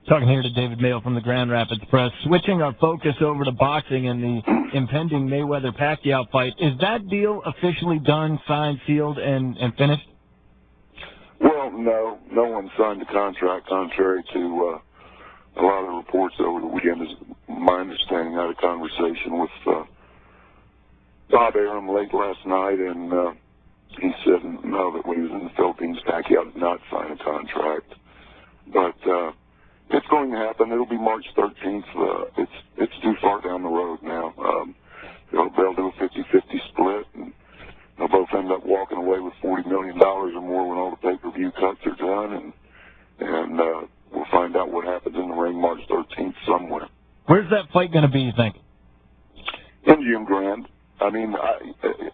Talking here to David Mayo from the Grand Rapids Press. Switching our focus over to boxing and the impending Mayweather-Pacquiao fight. Is that deal officially done, signed, sealed, and finished? Well, no. No one signed the contract, contrary to a lot of the reports over the weekend. Is my understanding. I had a conversation with Bob Arum late last night, and he said no, that when he was in the Philippines, Pacquiao did not sign a contract. But it's going to happen. It'll be March 13th. It's too far down the road now. They'll do a 50-50 split, and they'll both end up walking away with $40 million or more when all the pay-per-view cuts are done, and we'll find out what happens in the ring March 13th somewhere. Where's that fight going to be, you think? In Jim Grand. I mean,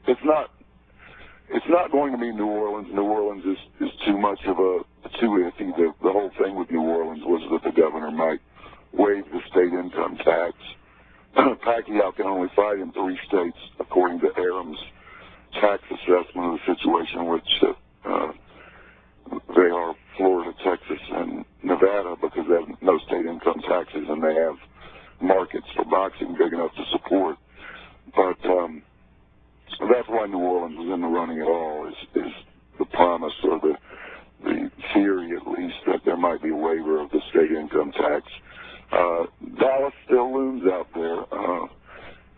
it's not going to be New Orleans. New Orleans is too much of too iffy. The whole thing with New Orleans was that the governor might waive the state income tax. Pacquiao can only fight in 3 states, according to Arum's tax assessment of the situation, which they are Florida, Texas, and Nevada, because they have no state income taxes and they have markets for boxing big enough to support. But that's why New Orleans was in the running at all, is the promise or the theory, at least, that there might be a waiver of the state income tax. Dallas still looms out there.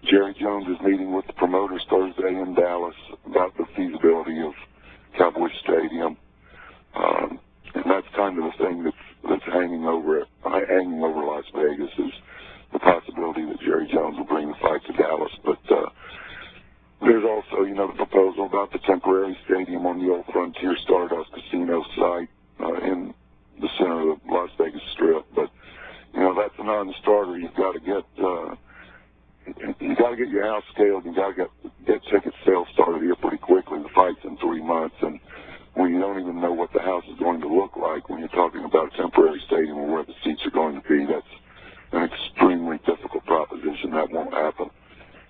Jerry Jones is meeting with the promoters Thursday in Dallas about the feasibility of Cowboys Stadium, and that's kind of the thing that's hanging over Las Vegas, is the possibility that Jerry Jones will bring the fight to Dallas. But there's also, the proposal about the temporary stadium on the old Frontier Stardust Casino site in the center of the Las Vegas Strip. But that's a non-starter. You've got to get your house scaled. You've got to get ticket sales started here pretty quickly. The fight's in 3 months, and when you don't even know what the house is going to look like, when you're talking about a temporary stadium or where the seats are going to be, that's an extremely difficult proposition. That won't happen.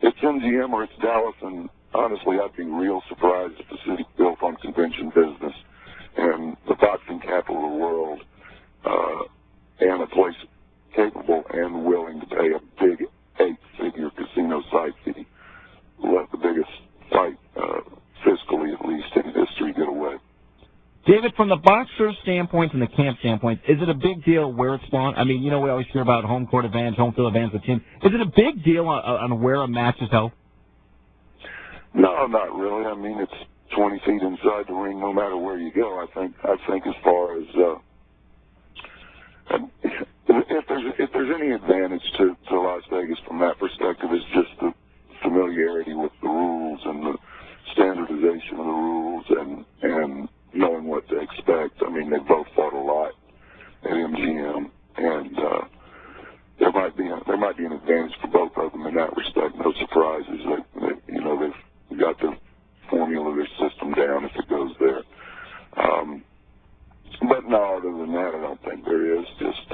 It's MGM or it's Dallas, and honestly, I'd be real surprised if the city built on convention business and the boxing capital of the world, and a place capable and willing to pay a big 8-figure casino site fee, let the biggest fight, fiscally at least, in history get away. David, from the boxer standpoint and the camp standpoint, is it a big deal where it's spawned? I mean, we always hear about home court advantage, home field advantage with team. Is it a big deal on where a match is held? No, not really. I mean, it's 20 feet inside the ring no matter where you go. I think as far as if there's any advantage to Las Vegas from that perspective, it's just the familiarity with the rules and the standardization of the rules and knowing what to expect. I mean, they both fought a lot at MGM, and there might be an advantage for both of them in that respect. No surprises that they've got the formula, their system down if it goes there. But no, other than that, I don't think there is. Just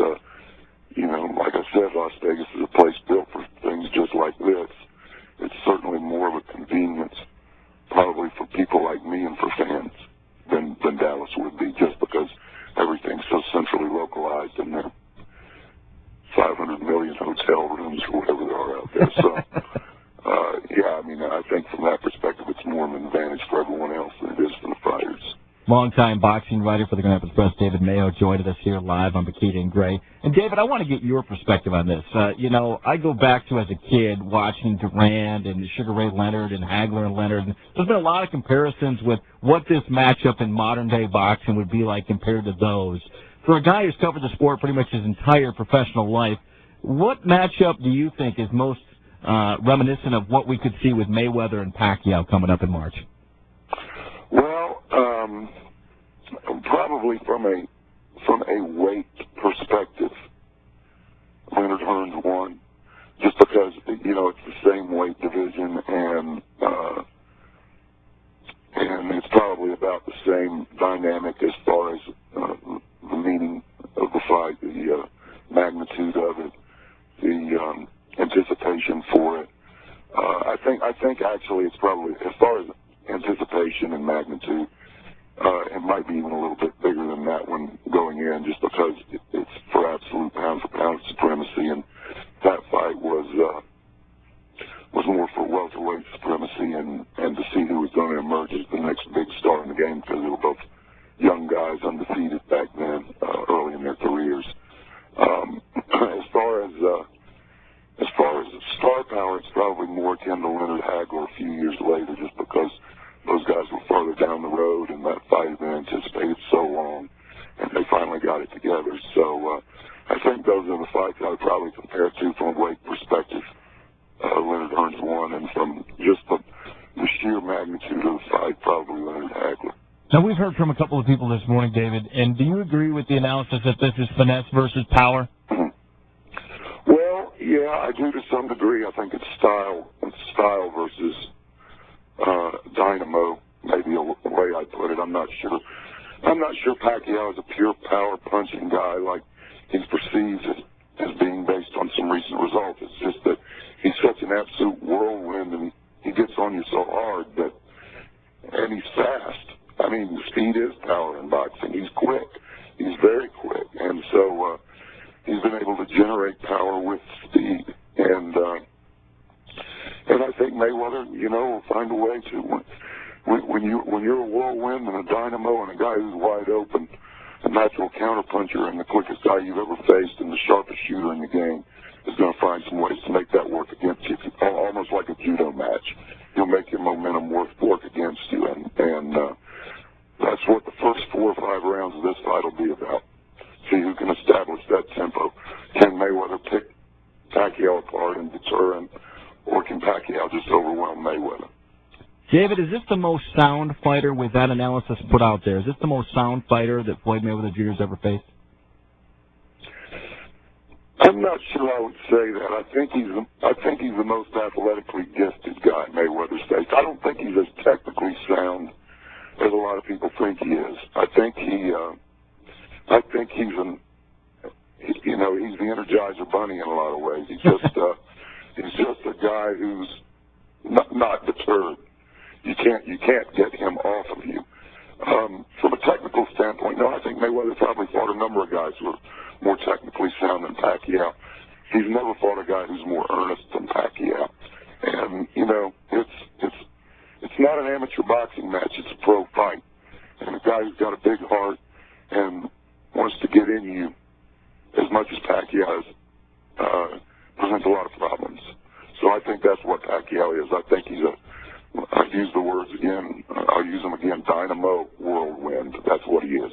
like I said, Las Vegas is a place built for things just like this. It's certainly more of a convenience, probably for people like me and for fans, than Dallas would be, just because everything's so centrally localized in their 500 million hotel rooms or whatever there are out there. So, I mean, I think from that perspective, it's more of an advantage for everyone else than it is for the fighters. Longtime boxing writer for the Grand Rapids Press, David Mayo, joined us here live on Bikini and Gray. And, David, I want to get your perspective on this. I go back to, as a kid, watching Durand and Sugar Ray Leonard and Hagler and Leonard. And there's been a lot of comparisons with what this matchup in modern-day boxing would be like compared to those. For a guy who's covered the sport pretty much his entire professional life, what matchup do you think is most reminiscent of what we could see with Mayweather and Pacquiao coming up in March? Well, probably from a weight perspective, Leonard Hearns won, just because it's the same weight division, and it's probably about the same dynamic as far as the meaning of the fight, the magnitude of it, the anticipation for it. I think actually it's probably, as far as anticipation and magnitude, it might be even a little bit bigger than that one going in, just because it's for absolute power. more akin to Leonard Hagler a few years later, just because those guys were further down the road and that fight had been anticipated so long, and they finally got it together. So I think those are the fights I would probably compare it to from a weight perspective. Leonard Hearns won, and from just the sheer magnitude of the fight, probably Leonard Hagler. Now, we've heard from a couple of people this morning, David, and do you agree with the analysis that this is finesse versus power? Well, yeah, I do to some degree. I think it's style versus dynamo, maybe a way I put it. I'm not sure Pacquiao is a pure power punching guy like he's perceived as being based on some recent results. It's just that he's such an absolute whirlwind, and he gets on you so hard and he's fast. I mean, speed is power in boxing. He's quick. He's very quick. And so he's been able to generate power with speed. And I think Mayweather, will find a way to. When you're a whirlwind and a dynamo and a guy who's wide open, a natural counterpuncher and the quickest guy you've ever faced and the sharpest shooter in the game is going to find some ways to make that work against you, almost like a judo match. He'll make your momentum work against you, and that's what the first 4 or 5 rounds of this fight will be about. See who can establish that tempo. Can Mayweather pick Pacquiao apart and deter him, or can Pacquiao just overwhelm Mayweather? David, is this the most sound fighter with that analysis put out there? Is this the most sound fighter that Floyd Mayweather Jr. has ever faced? I'm not sure I would say that. I think he's the most athletically gifted guy Mayweather's faced. I don't think he's as technically sound as a lot of people think he is. I think he's the Energizer Bunny in a lot of ways. He's just a guy who's not deterred. You can't get him off of you. From a technical standpoint, no, I think Mayweather probably fought a number of guys who are more technically sound than Pacquiao. He's never fought a guy who's more earnest than Pacquiao. And, it's not an amateur boxing match, it's a pro fight. And a guy who's got a big heart and wants to get in you as much as Pacquiao presents a lot of problems. So I think that's what Pacquiao is. I think he's I've used the words again, I'll use them again, dynamo whirlwind. That's what he is.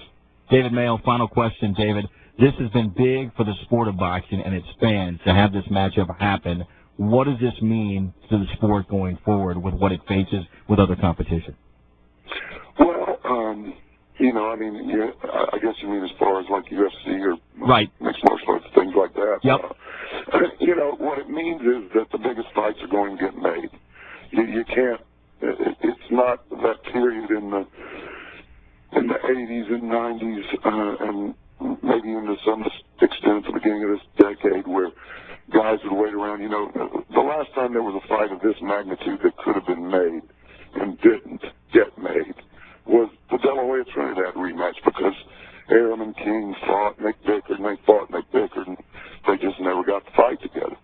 David Mayo, final question, David. This has been big for the sport of boxing and its fans to have this matchup happen. What does this mean to the sport going forward with what it faces with other competition? Well, I guess you mean as far as like UFC or right. Mixed martial arts, things like that. Yep. What it means is that the biggest fights are going to get made. You can't. It's not that period in the 80s and 90s and maybe even to some extent at the beginning of this decade where guys would wait around. The last time there was a fight of this magnitude that could have been made and didn't get made was the De La Hoya Trinidad rematch, because Arum and King fought and they bickered and they fought and they bickered and they just never got the fight together.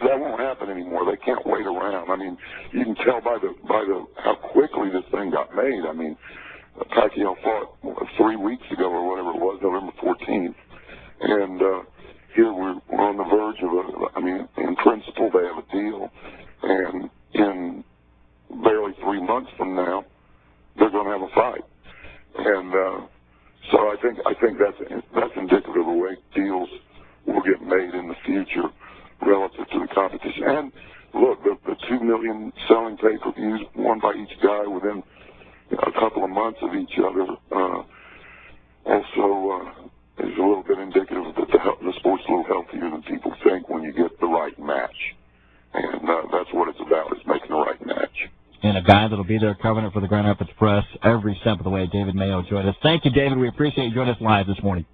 That won't happen anymore. They can't wait around. I mean, you can tell by the how quickly this thing got made. I mean, Pacquiao fought 3 weeks ago or whatever it was, November 14th, and here we're on the verge of in principle they have a deal, and in barely 3 months from now they're going to have a fight, and so I think that's indicative of the way deals will get made in the future relative to the competition. And look, the 2 million selling pay-per-views, one by each guy within a couple of months of each other, also is a little bit indicative that the sport's a little healthier than people think when you get the right match. And that's what it's about, is making the right match. And a guy that'll be there covering it for the Grand Rapids Press every step of the way, David Mayo, joined us. Thank you, David. We appreciate you joining us live this morning.